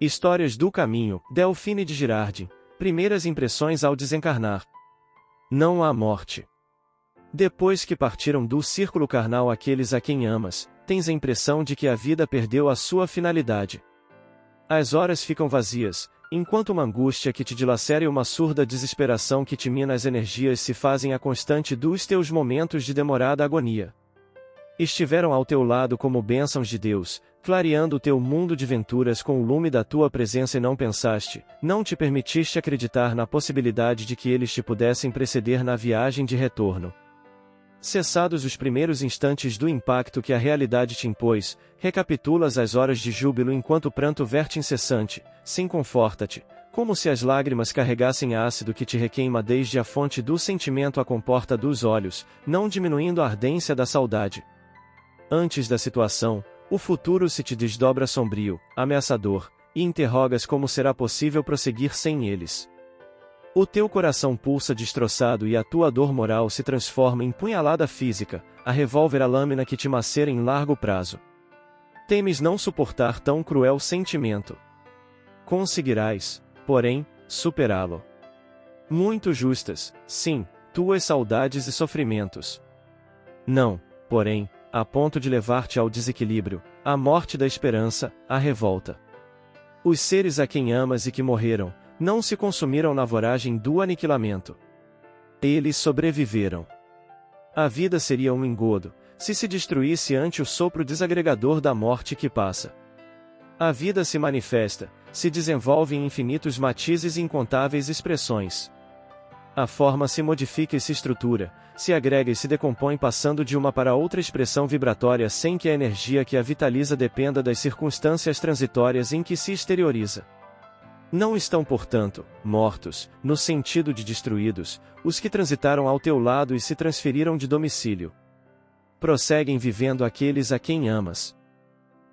Histórias do caminho, Delphine de Girardin. Primeiras impressões ao desencarnar. Não há morte. Depois que partiram do círculo carnal aqueles a quem amas, tens a impressão de que a vida perdeu a sua finalidade. As horas ficam vazias, enquanto uma angústia que te dilacera e uma surda desesperação que te mina as energias se fazem a constante dos teus momentos de demorada agonia. Estiveram ao teu lado como bênçãos de Deus, clareando o teu mundo de venturas com o lume da tua presença e não pensaste, não te permitiste acreditar na possibilidade de que eles te pudessem preceder na viagem de retorno. Cessados os primeiros instantes do impacto que a realidade te impôs, recapitulas as horas de júbilo enquanto o pranto verte incessante, sim, conforta-te, como se as lágrimas carregassem ácido que te requeima desde a fonte do sentimento à comporta dos olhos, não diminuindo a ardência da saudade. Antes da situação, o futuro se te desdobra sombrio, ameaçador, e interrogas como será possível prosseguir sem eles. O teu coração pulsa destroçado e a tua dor moral se transforma em punhalada física, a revólver a lâmina que te macera em largo prazo. Temes não suportar tão cruel sentimento. Conseguirás, porém, superá-lo. Muito justas, sim, tuas saudades e sofrimentos. Não, porém, a ponto de levar-te ao desequilíbrio, à morte da esperança, à revolta. Os seres a quem amas e que morreram, não se consumiram na voragem do aniquilamento. Eles sobreviveram. A vida seria um engodo, se destruísse ante o sopro desagregador da morte que passa. A vida se manifesta, se desenvolve em infinitos matizes e incontáveis expressões. A forma se modifica e se estrutura, se agrega e se decompõe passando de uma para outra expressão vibratória sem que a energia que a vitaliza dependa das circunstâncias transitórias em que se exterioriza. Não estão, portanto, mortos, no sentido de destruídos, os que transitaram ao teu lado e se transferiram de domicílio. Prosseguem vivendo aqueles a quem amas.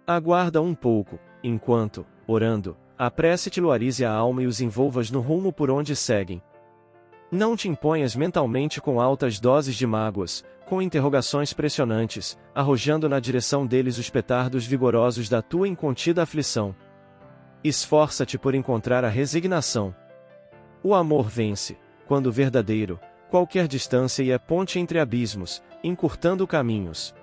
Aguarda um pouco, enquanto, orando, a prece te luarize a alma e os envolvas no rumo por onde seguem. Não te imponhas mentalmente com altas doses de mágoas, com interrogações pressionantes, arrojando na direção deles os petardos vigorosos da tua incontida aflição. Esforça-te por encontrar a resignação. O amor vence, quando verdadeiro, qualquer distância e é ponte entre abismos, encurtando caminhos.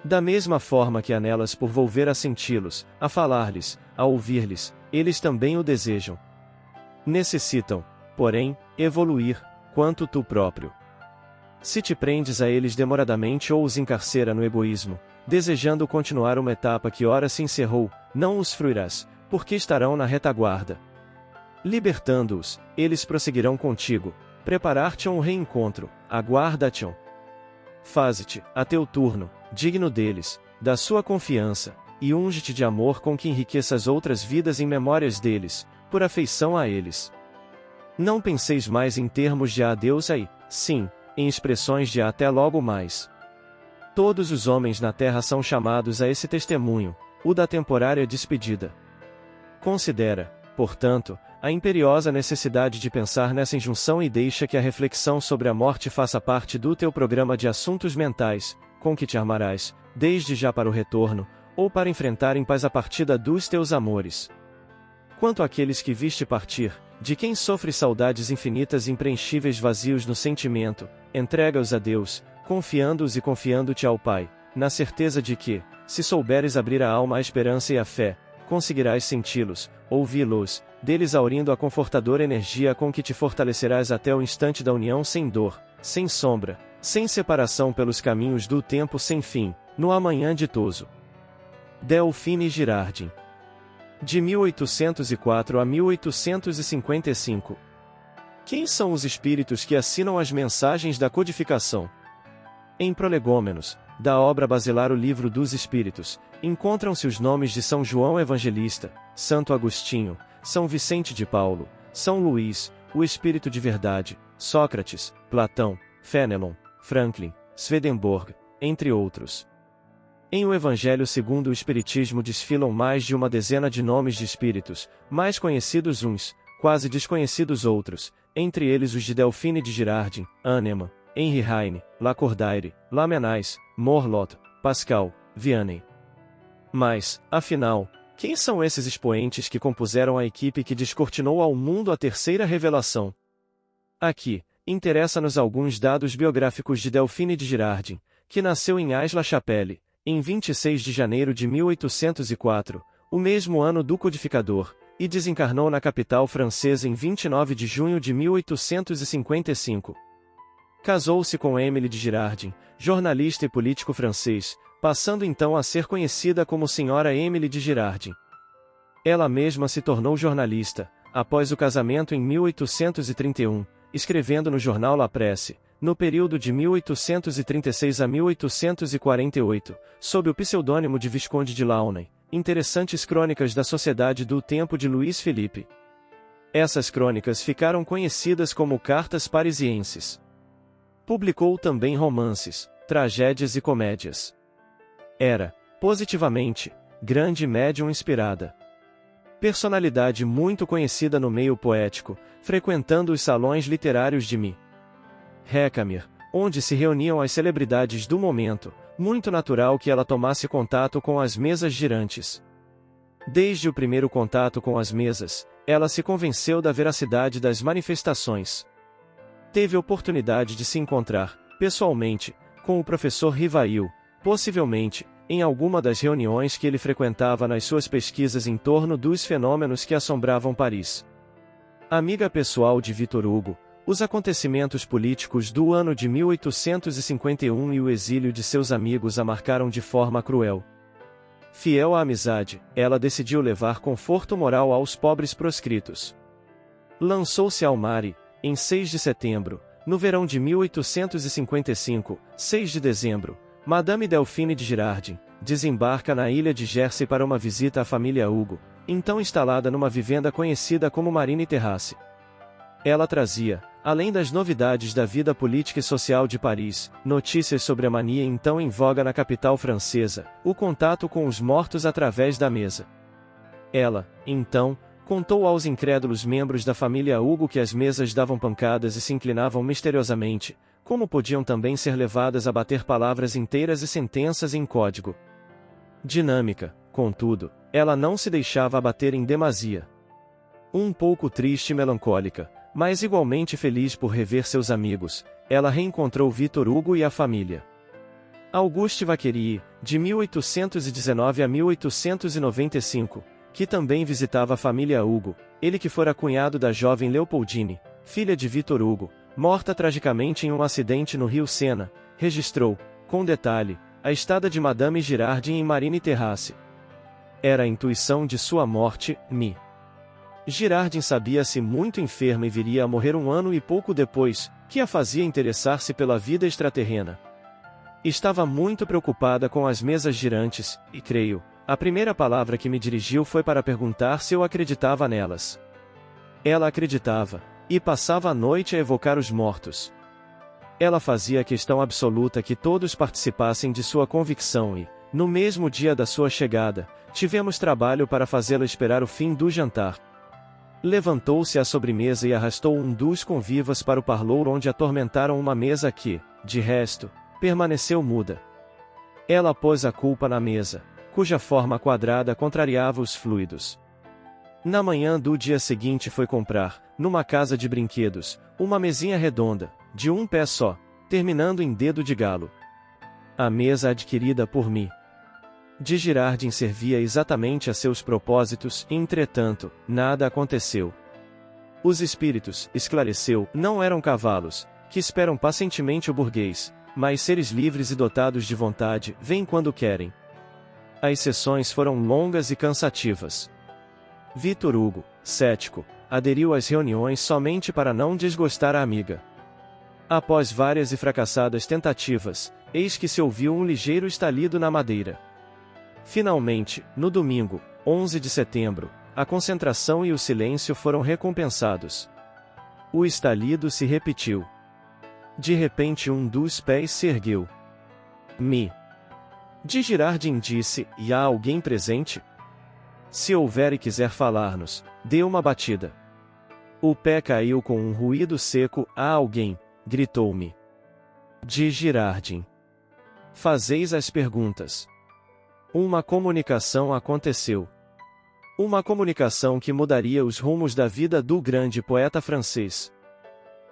Da mesma forma que anelas por volver a senti-los, a falar-lhes, a ouvir-lhes, eles também o desejam. Necessitam, porém, evoluir, quanto tu próprio. Se te prendes a eles demoradamente ou os encarcera no egoísmo, desejando continuar uma etapa que ora se encerrou, não os fruirás, porque estarão na retaguarda. Libertando-os, eles prosseguirão contigo, preparar-te-ão um reencontro, aguarda-te-ão. Faze-te, a teu turno, digno deles, da sua confiança, e unge-te de amor com que enriqueças outras vidas em memórias deles, por afeição a eles. Não penseis mais em termos de adeus aí, sim, em expressões de até logo mais. Todos os homens na terra são chamados a esse testemunho, o da temporária despedida. Considera, portanto, a imperiosa necessidade de pensar nessa injunção e deixa que a reflexão sobre a morte faça parte do teu programa de assuntos mentais, com que te armarás, desde já para o retorno, ou para enfrentar em paz a partida dos teus amores. Quanto àqueles que viste partir, de quem sofres saudades infinitas e impreenchíveis vazios no sentimento, entrega-os a Deus, confiando-os e confiando-te ao Pai, na certeza de que, se souberes abrir a alma à esperança e à fé, conseguirás senti-los, ouvi-los, deles aurindo a confortadora energia com que te fortalecerás até o instante da união sem dor, sem sombra, sem separação pelos caminhos do tempo sem fim, no amanhã ditoso. Delphine Girardin. De 1804 a 1855. Quem são os espíritos que assinam as mensagens da codificação? Em Prolegômenos, da obra basilar O Livro dos Espíritos, encontram-se os nomes de São João Evangelista, Santo Agostinho, São Vicente de Paulo, São Luís, o Espírito de Verdade, Sócrates, Platão, Fénelon, Franklin, Swedenborg, entre outros. Em O Evangelho segundo o Espiritismo desfilam mais de uma dezena de nomes de espíritos, mais conhecidos uns, quase desconhecidos outros, entre eles os de Delphine de Girardin, Hahnemann, Henri Heine, Lacordaire, Lamennais, Morlot, Pascal, Vianney. Mas, afinal, Quem são esses expoentes que compuseram a equipe que descortinou ao mundo a terceira revelação? Aqui, interessa-nos alguns dados biográficos de Delphine de Girardin, que nasceu em Aix-la-Chapelle, em 26 de janeiro de 1804, o mesmo ano do codificador, e desencarnou na capital francesa em 29 de junho de 1855. Casou-se com Émile de Girardin, jornalista e político francês, passando então a ser conhecida como Senhora Émile de Girardin. Ela mesma se tornou jornalista, após o casamento em 1831, escrevendo no jornal La Presse, no período de 1836 a 1848, sob o pseudônimo de Visconde de Launay, interessantes crônicas da sociedade do tempo de Luís Felipe. Essas crônicas ficaram conhecidas como Cartas Parisienses. Publicou também romances, tragédias e comédias. Era, positivamente, grande médium inspirada. Personalidade muito conhecida no meio poético, frequentando os salões literários de Recamier, onde se reuniam as celebridades do momento, muito natural que ela tomasse contato com as mesas girantes. Desde o primeiro contato com as mesas, ela se convenceu da veracidade das manifestações. Teve oportunidade de se encontrar, pessoalmente, com o professor Rivail, possivelmente, em alguma das reuniões que ele frequentava nas suas pesquisas em torno dos fenômenos que assombravam Paris. Amiga pessoal de Victor Hugo, os acontecimentos políticos do ano de 1851 e o exílio de seus amigos a marcaram de forma cruel. Fiel à amizade, ela decidiu levar conforto moral aos pobres proscritos. Lançou-se ao mar e, em 6 de setembro, no verão de 1855, 6 de dezembro, Madame Delphine de Girardin desembarca na ilha de Jersey para uma visita à família Hugo, então instalada numa vivenda conhecida como Marine Terrace. Ela trazia, além das novidades da vida política e social de Paris, notícias sobre a mania então em voga na capital francesa, o contato com os mortos através da mesa. Ela, então, contou aos incrédulos membros da família Hugo que as mesas davam pancadas e se inclinavam misteriosamente, como podiam também ser levadas a bater palavras inteiras e sentenças em código. Dinâmica, contudo, ela não se deixava abater em demasia. Um pouco triste e melancólica, mas igualmente feliz por rever seus amigos, ela reencontrou Victor Hugo e a família. Auguste Vacquerie, de 1819 a 1895, que também visitava a família Hugo, ele que fora cunhado da jovem Leopoldine, filha de Victor Hugo, morta tragicamente em um acidente no rio Sena, registrou, com detalhe, a estada de Madame Girardin em Marine Terrace. Era a intuição de sua morte, Girardin sabia-se muito enferma e viria a morrer um ano e pouco depois, que a fazia interessar-se pela vida extraterrena. Estava muito preocupada com as mesas girantes, e creio, a primeira palavra que me dirigiu foi para perguntar se eu acreditava nelas. Ela acreditava, e passava a noite a evocar os mortos. Ela fazia questão absoluta que todos participassem de sua convicção e, no mesmo dia da sua chegada, tivemos trabalho para fazê-la esperar o fim do jantar. Levantou-se à sobremesa e arrastou um dos convivas para o parlour onde atormentaram uma mesa que, de resto, permaneceu muda. Ela pôs a culpa na mesa, cuja forma quadrada contrariava os fluidos. Na manhã do dia seguinte foi comprar, numa casa de brinquedos, uma mesinha redonda, de um pé só, terminando em dedo de galo. A mesa adquirida por de Girardin servia exatamente a seus propósitos, e, entretanto, nada aconteceu. Os espíritos, esclareceu, não eram cavalos, que esperam pacientemente o burguês, mas seres livres e dotados de vontade, vêm quando querem. As sessões foram longas e cansativas. Victor Hugo, cético, aderiu às reuniões somente para não desgostar a amiga. Após várias e fracassadas tentativas, eis que se ouviu um ligeiro estalido na madeira. Finalmente, no domingo, 11 de setembro, a concentração e o silêncio foram recompensados. O estalido se repetiu. De repente um dos pés se ergueu. De Girardin disse, e há alguém presente? Se houver e quiser falar-nos, dê uma batida. O pé caiu com um ruído seco, há alguém, gritou-me. De Girardin. Fazeis as perguntas. Uma comunicação aconteceu. Uma comunicação que mudaria os rumos da vida do grande poeta francês.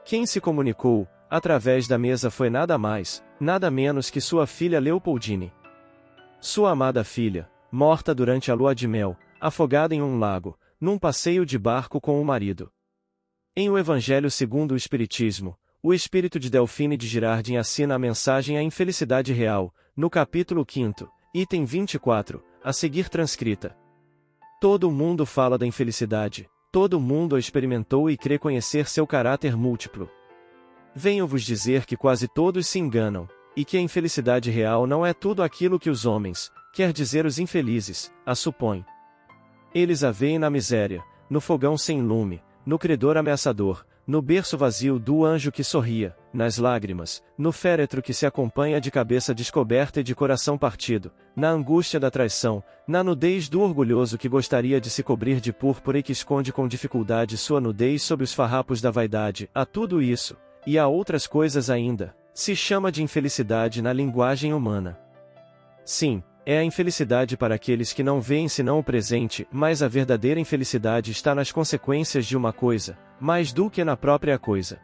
Quem se comunicou, através da mesa foi nada mais, nada menos que sua filha Leopoldine. Sua amada filha, morta durante a lua de mel, afogada em um lago, num passeio de barco com o marido. Em O Evangelho segundo o Espiritismo, o espírito de Delphine de Girardin assina a mensagem à infelicidade real, no capítulo 5º, item 24, a seguir transcrita. Todo mundo fala da infelicidade, todo mundo a experimentou e crê conhecer seu caráter múltiplo. Venho-vos dizer que quase todos se enganam, e que a infelicidade real não é tudo aquilo que os homens, quer dizer os infelizes, a supõem. Eles a veem na miséria, no fogão sem lume, no credor ameaçador, no berço vazio do anjo que sorria, nas lágrimas, no féretro que se acompanha de cabeça descoberta e de coração partido, na angústia da traição, na nudez do orgulhoso que gostaria de se cobrir de púrpura e que esconde com dificuldade sua nudez sob os farrapos da vaidade. A tudo isso, e a outras coisas ainda, se chama de infelicidade na linguagem humana. Sim, é a infelicidade para aqueles que não veem senão o presente, mas a verdadeira infelicidade está nas consequências de uma coisa, mais do que na própria coisa.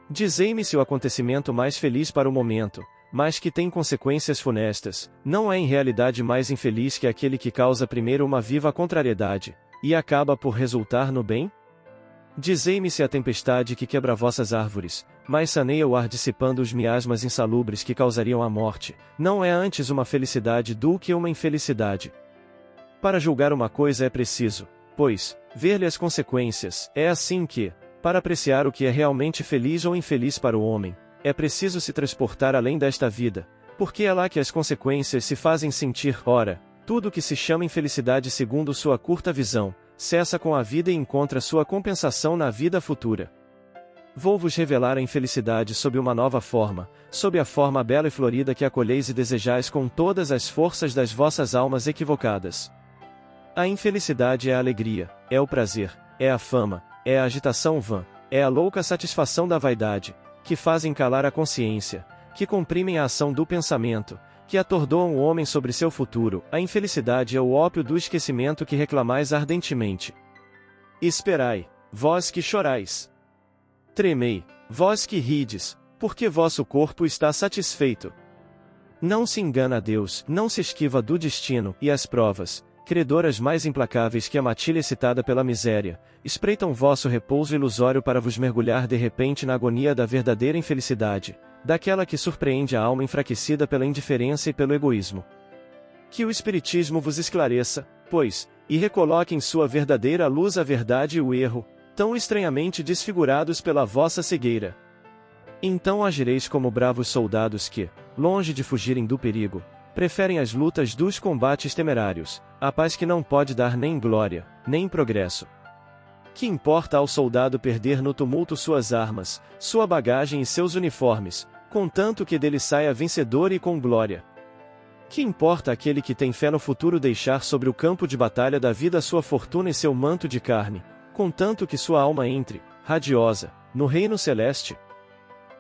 Dizei-me se o acontecimento mais feliz para o momento, mas que tem consequências funestas, não é em realidade mais infeliz que aquele que causa primeiro uma viva contrariedade, e acaba por resultar no bem? Dizei-me se a tempestade que quebra vossas árvores, mas saneia o ar dissipando os miasmas insalubres que causariam a morte, não é antes uma felicidade do que uma infelicidade. Para julgar uma coisa é preciso, pois, ver-lhe as consequências. É assim que, para apreciar o que é realmente feliz ou infeliz para o homem, é preciso se transportar além desta vida, porque é lá que as consequências se fazem sentir. Ora, tudo que se chama infelicidade segundo sua curta visão, cessa com a vida e encontra sua compensação na vida futura. Vou-vos revelar a infelicidade sob uma nova forma, sob a forma bela e florida que acolheis e desejais com todas as forças das vossas almas equivocadas. A infelicidade é a alegria, é o prazer, é a fama, é a agitação vã, é a louca satisfação da vaidade, que fazem calar a consciência, que comprimem a ação do pensamento, que atordoam o homem sobre seu futuro. A infelicidade é o ópio do esquecimento que reclamais ardentemente. Esperai, vós que chorais. Tremei, vós que rides, porque vosso corpo está satisfeito. Não se engana a Deus, não se esquiva do destino, e as provas, credoras mais implacáveis que a matilha excitada pela miséria, espreitam vosso repouso ilusório para vos mergulhar de repente na agonia da verdadeira infelicidade, daquela que surpreende a alma enfraquecida pela indiferença e pelo egoísmo. Que o Espiritismo vos esclareça, pois, e recoloque em sua verdadeira luz a verdade e o erro, tão estranhamente desfigurados pela vossa cegueira. Então agireis como bravos soldados que, longe de fugirem do perigo, preferem as lutas dos combates temerários, a paz que não pode dar nem glória, nem progresso. Que importa ao soldado perder no tumulto suas armas, sua bagagem e seus uniformes, contanto que dele saia vencedor e com glória? Que importa aquele que tem fé no futuro deixar sobre o campo de batalha da vida sua fortuna e seu manto de carne, contanto que sua alma entre, radiosa, no reino celeste?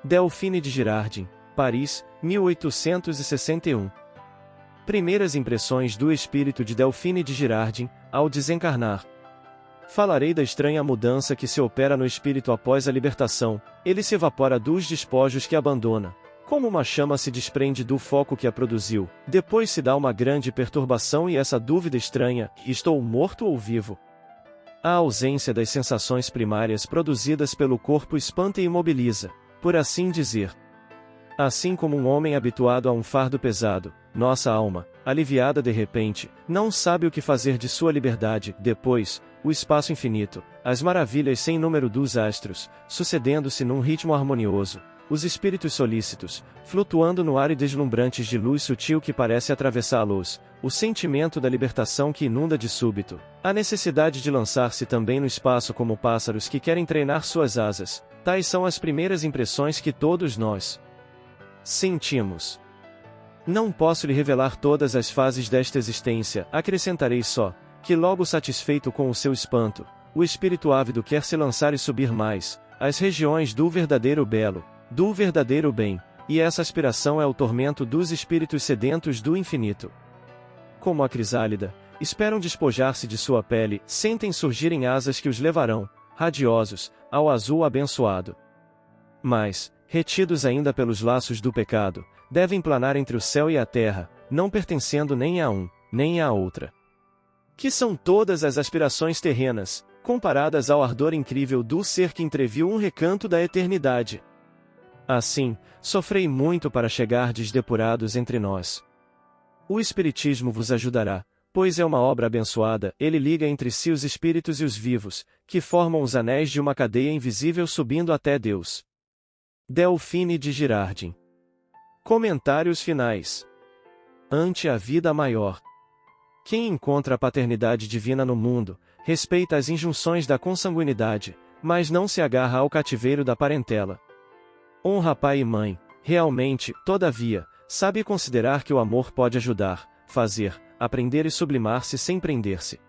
Delphine de Girardin, Paris, 1861. Primeiras impressões do espírito de Delphine de Girardin, ao desencarnar. Falarei da estranha mudança que se opera no espírito após a libertação. Ele se evapora dos despojos que abandona, como uma chama se desprende do foco que a produziu. Depois se dá uma grande perturbação e essa dúvida estranha: estou morto ou vivo? A ausência das sensações primárias produzidas pelo corpo espanta e imobiliza, por assim dizer. Assim como um homem habituado a um fardo pesado, nossa alma, aliviada de repente, não sabe o que fazer de sua liberdade. Depois, o espaço infinito, as maravilhas sem número dos astros, sucedendo-se num ritmo harmonioso, os espíritos solícitos, flutuando no ar e deslumbrantes de luz sutil que parece atravessá-los, o sentimento da libertação que inunda de súbito, a necessidade de lançar-se também no espaço como pássaros que querem treinar suas asas. Tais são as primeiras impressões que todos nós sentimos. Não posso lhe revelar todas as fases desta existência, acrescentarei só, que logo satisfeito com o seu espanto, o espírito ávido quer se lançar e subir mais, às regiões do verdadeiro belo, do verdadeiro bem, e essa aspiração é o tormento dos espíritos sedentos do infinito. Como a crisálida, esperam despojar-se de sua pele, sentem surgirem asas que os levarão, radiosos, ao azul abençoado. Mas, retidos ainda pelos laços do pecado, devem planar entre o céu e a terra, não pertencendo nem a um, nem a outra. Que são todas as aspirações terrenas, comparadas ao ardor incrível do ser que entreviu um recanto da eternidade. Assim, sofrei muito para chegardes depurados entre nós. O Espiritismo vos ajudará, pois é uma obra abençoada, ele liga entre si os espíritos e os vivos, que formam os anéis de uma cadeia invisível subindo até Deus. Delfine de Girardin. Comentários finais. Ante a vida maior. Quem encontra a paternidade divina no mundo, respeita as injunções da consanguinidade, mas não se agarra ao cativeiro da parentela. Honra pai e mãe, realmente, todavia, sabe considerar que o amor pode ajudar, fazer, aprender e sublimar-se sem prender-se.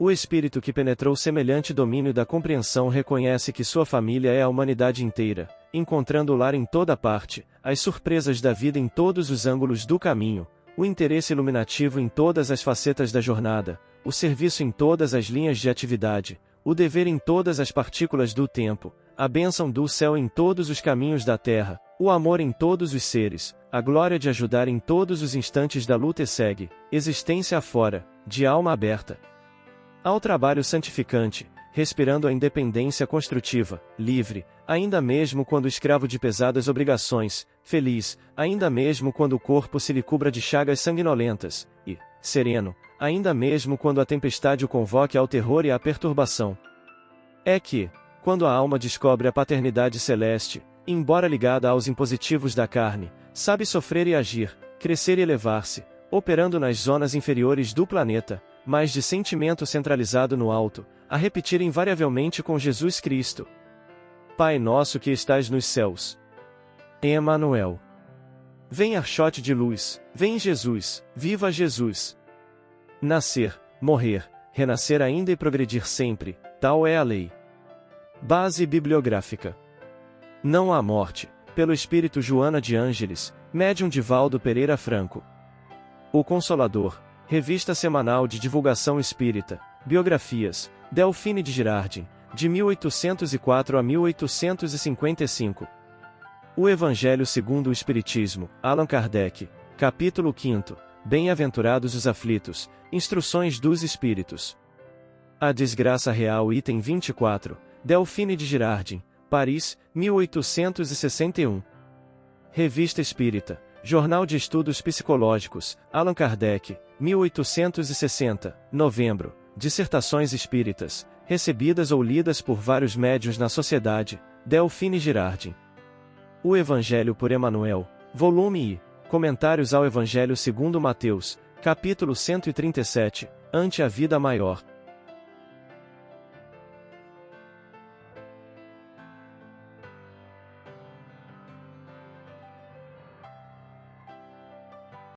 O espírito que penetrou semelhante domínio da compreensão reconhece que sua família é a humanidade inteira, encontrando o lar em toda parte, as surpresas da vida em todos os ângulos do caminho, o interesse iluminativo em todas as facetas da jornada, o serviço em todas as linhas de atividade, o dever em todas as partículas do tempo, a bênção do céu em todos os caminhos da terra, o amor em todos os seres, a glória de ajudar em todos os instantes da luta e segue, existência afora, de alma aberta ao trabalho santificante, respirando a independência construtiva, livre, ainda mesmo quando escravo de pesadas obrigações, feliz, ainda mesmo quando o corpo se lhe cubra de chagas sanguinolentas, e, sereno, ainda mesmo quando a tempestade o convoque ao terror e à perturbação. É que, quando a alma descobre a paternidade celeste, embora ligada aos impositivos da carne, sabe sofrer e agir, crescer e elevar-se, operando nas zonas inferiores do planeta, mas de sentimento centralizado no alto, a repetir invariavelmente com Jesus Cristo: Pai nosso que estais nos céus. Emanuel. Vem Archote de luz, vem Jesus, viva Jesus. Nascer, morrer, renascer ainda e progredir sempre, tal é a lei. Base bibliográfica. Não há morte, pelo Espírito Joana de Ângeles, médium Divaldo Pereira Franco. O Consolador, revista semanal de divulgação espírita, biografias, Delfine de Girardin, de 1804 a 1855. O Evangelho segundo o Espiritismo, Allan Kardec, capítulo 5, Bem-aventurados os aflitos, Instruções dos Espíritos. A Desgraça Real, item 24, Delfine de Girardin, Paris, 1861. Revista Espírita, Jornal de Estudos Psicológicos, Allan Kardec, 1860, novembro, Dissertações Espíritas, recebidas ou lidas por vários médiuns na Sociedade, Delfine Girardin. O Evangelho por Emmanuel, volume I, Comentários ao Evangelho segundo Mateus, capítulo 137, Ante a Vida Maior.